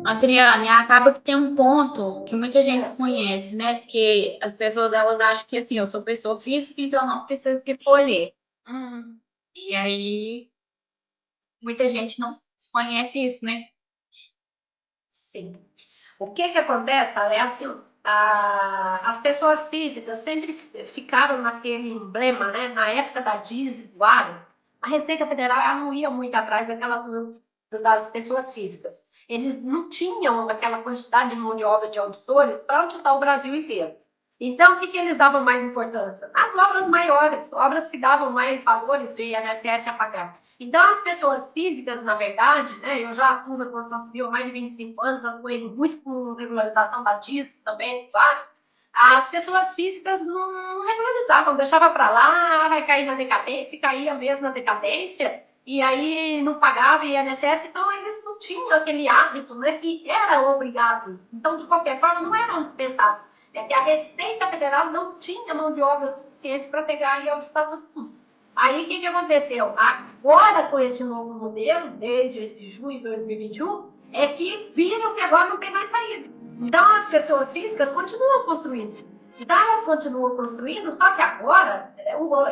Adriane, acaba que tem um ponto que muita gente desconhece, né? Porque as pessoas elas acham que assim, eu sou pessoa física, então eu não preciso recolher. Hum, E aí muita gente não desconhece isso, né? sim. O que que acontece, Ale, é assim, ó, as pessoas físicas sempre ficaram naquele emblema, né? Na época da Disney, do Ara, a Receita Federal ela não ia muito atrás das pessoas físicas. Eles não tinham aquela quantidade de mão de obra de auditores para auditar o Brasil inteiro. Então, o que que eles davam mais importância? As obras maiores, obras que davam mais valores de INSS a pagar. Então, as pessoas físicas, na verdade, né, eu já atuo na construção civil há mais de 25 anos, atuei muito com regularização da DIS também, claro. As pessoas físicas não regularizavam, deixava para lá, vai cair na decadência, caía mesmo na decadência, e aí não pagava INSS, então eles não tinham aquele hábito, né, que era obrigado. Então, de qualquer forma, não eram dispensados. É que a Receita Federal não tinha mão de obra suficiente para pegar e auditar tudo. Aí o que, que aconteceu? Agora, com esse novo modelo, desde junho de 2021, é que viram que agora não tem mais saída. Então, as pessoas físicas continuam construindo. Então, elas continuam construindo, só que agora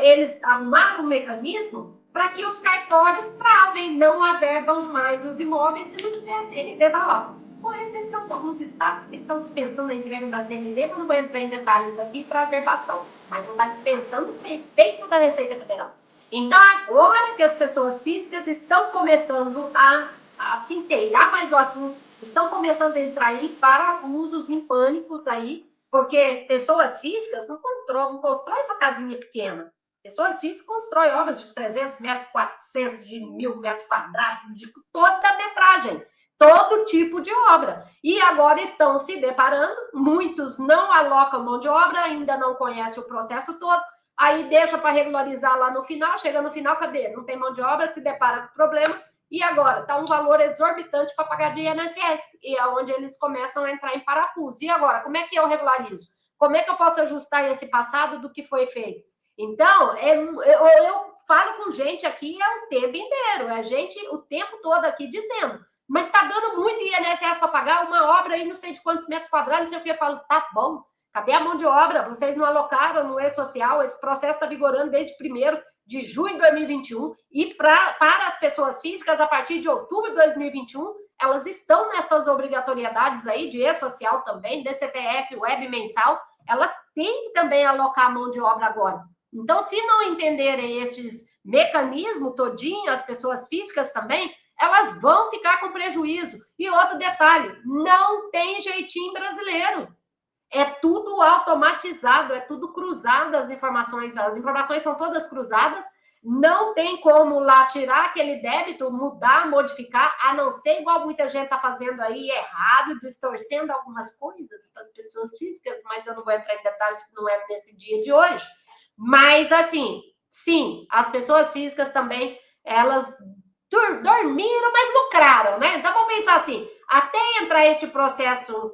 eles arrumaram um mecanismo para que os cartórios travem, não averbam mais os imóveis se não tiver CND da obra. Com exceção de alguns estados que estão dispensando a entrega da CND, eu não vou entrar em detalhes aqui para averbação, mas não está dispensando o efeito da Receita Federal. Então, agora que as pessoas físicas estão começando a se inteirar mais do assunto, estão começando a entrar em parafusos, em pânicos aí, porque pessoas físicas não constroem sua casinha pequena. Pessoas físicas constroem obras de 300 metros, 400, de 1.000 metros quadrados, de toda a metragem, todo tipo de obra. E agora estão se deparando, muitos não alocam mão de obra, ainda não conhecem o processo todo, aí deixa para regularizar lá no final, chega no final, cadê? Não tem mão de obra, se depara com o problema, e agora? Está um valor exorbitante para pagar de INSS, e é onde eles começam a entrar em parafuso. E agora, como é que eu regularizo? Como é que eu posso ajustar esse passado do que foi feito? Então, eu falo com gente aqui o tempo inteiro, é gente o tempo todo aqui dizendo, mas está dando muito INSS para pagar uma obra aí, não sei de quantos metros quadrados, não sei o que. Eu falo, tá bom, cadê a mão de obra? Vocês não alocaram no E-Social, esse processo está vigorando desde 1º de junho de 2021 e para as pessoas físicas, a partir de outubro de 2021, elas estão nessas obrigatoriedades aí de E-Social também, DCTF, web mensal, elas têm que também alocar a mão de obra agora. Então, se não entenderem estes mecanismos todinho, as pessoas físicas também, elas vão ficar com prejuízo. E outro detalhe, não tem jeitinho brasileiro. É tudo automatizado, é tudo cruzado as informações são todas cruzadas, não tem como lá tirar aquele débito, mudar, modificar, a não ser igual muita gente está fazendo aí errado, distorcendo algumas coisas para as pessoas físicas, mas eu não vou entrar em detalhes que não é nesse dia de hoje. Mas, assim, sim, as pessoas físicas também, elas dormiram, mas lucraram, né? Então, vamos pensar assim, até entrar este processo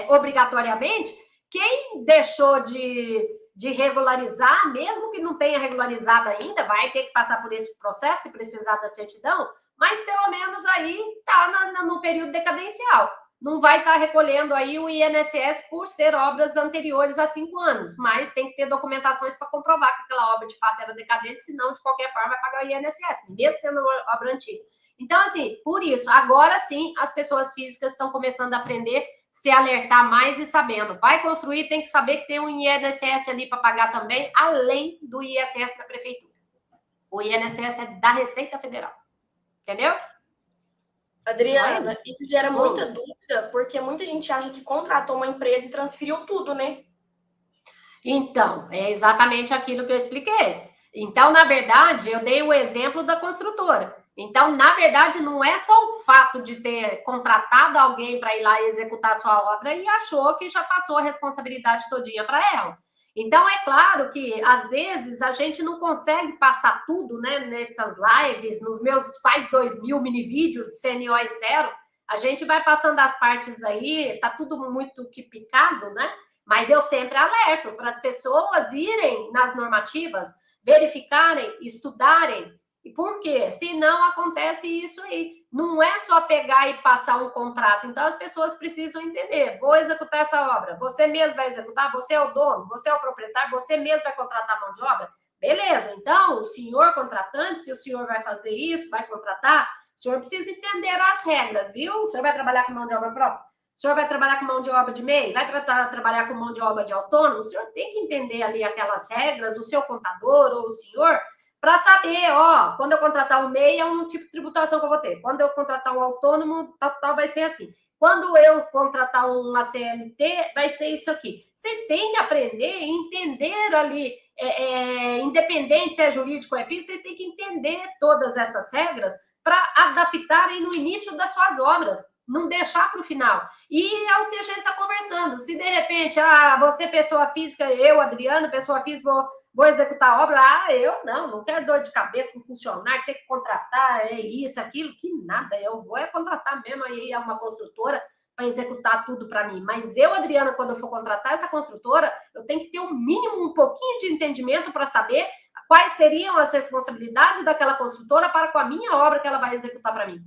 obrigatoriamente, quem deixou de regularizar, mesmo que não tenha regularizado ainda, vai ter que passar por esse processo e precisar da certidão, mas pelo menos aí está no período decadencial. Não vai estar recolhendo aí o INSS por ser obras anteriores a 5 anos, mas tem que ter documentações para comprovar que aquela obra de fato era decadente, senão de qualquer forma vai pagar o INSS, mesmo sendo obra antiga. Então, assim, por isso, agora sim, as pessoas físicas estão começando a aprender, se alertar mais e sabendo. Vai construir, tem que saber que tem um INSS ali para pagar também, além do ISS da prefeitura. O INSS é da Receita Federal. Entendeu? Adriana, isso gera muita Hum. dúvida, porque muita gente acha que contratou uma empresa e transferiu tudo, né? Então, é exatamente aquilo que eu expliquei. Então, na verdade, eu dei o exemplo da construtora. Então, na verdade, não é só o fato de ter contratado alguém para ir lá e executar a sua obra e achou que já passou a responsabilidade todinha para ela. Então, é claro que, às vezes, a gente não consegue passar tudo, né, nessas lives, nos meus faz 2.000 mini vídeos de CNO e zero, a gente vai passando as partes aí, tá tudo muito que picado, né? Mas eu sempre alerto para as pessoas irem nas normativas, verificarem, estudarem E por quê? Se não acontece isso aí. Não é só pegar e passar um contrato. Então, as pessoas precisam entender. Vou executar essa obra. Você mesmo vai executar? Você é o dono? Você é o proprietário? Você mesmo vai contratar mão de obra? Beleza. Então, o senhor contratante, se o senhor vai fazer isso, vai contratar, o senhor precisa entender as regras, viu? O senhor vai trabalhar com mão de obra própria? O senhor vai trabalhar com mão de obra de MEI? Vai trabalhar com mão de obra de autônomo? O senhor tem que entender ali aquelas regras, o seu contador ou o senhor, para saber, ó, quando eu contratar um MEI é um tipo de tributação que eu vou ter. Quando eu contratar um autônomo, tal, vai ser assim. Quando eu contratar uma CLT, vai ser isso aqui. Vocês têm que aprender e entender ali, independente se é jurídico ou é físico, vocês têm que entender todas essas regras para adaptarem no início das suas obras, não deixar para o final. E é o que a gente está conversando. Se de repente, você pessoa física, eu, Adriana, pessoa física, vou executar a obra, eu não quero dor de cabeça com funcionário, ter que contratar isso, aquilo, que nada, eu vou contratar mesmo aí uma construtora para executar tudo para mim. Mas eu, Adriana, quando eu for contratar essa construtora, eu tenho que ter um mínimo, um pouquinho de entendimento para saber quais seriam as responsabilidades daquela construtora para com a minha obra que ela vai executar para mim.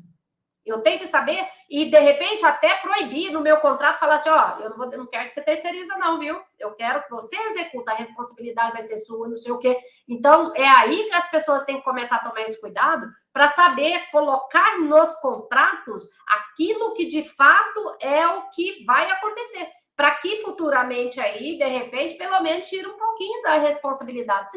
Eu tenho que saber e, de repente, até proibir no meu contrato, falar assim, ó, eu não quero que você terceiriza não, viu? Eu quero que você execute, a responsabilidade vai ser sua, não sei o quê. Então, é aí que as pessoas têm que começar a tomar esse cuidado para saber colocar nos contratos aquilo que, de fato, é o que vai acontecer. Para que futuramente aí, de repente, pelo menos tire um pouquinho da responsabilidade. Senão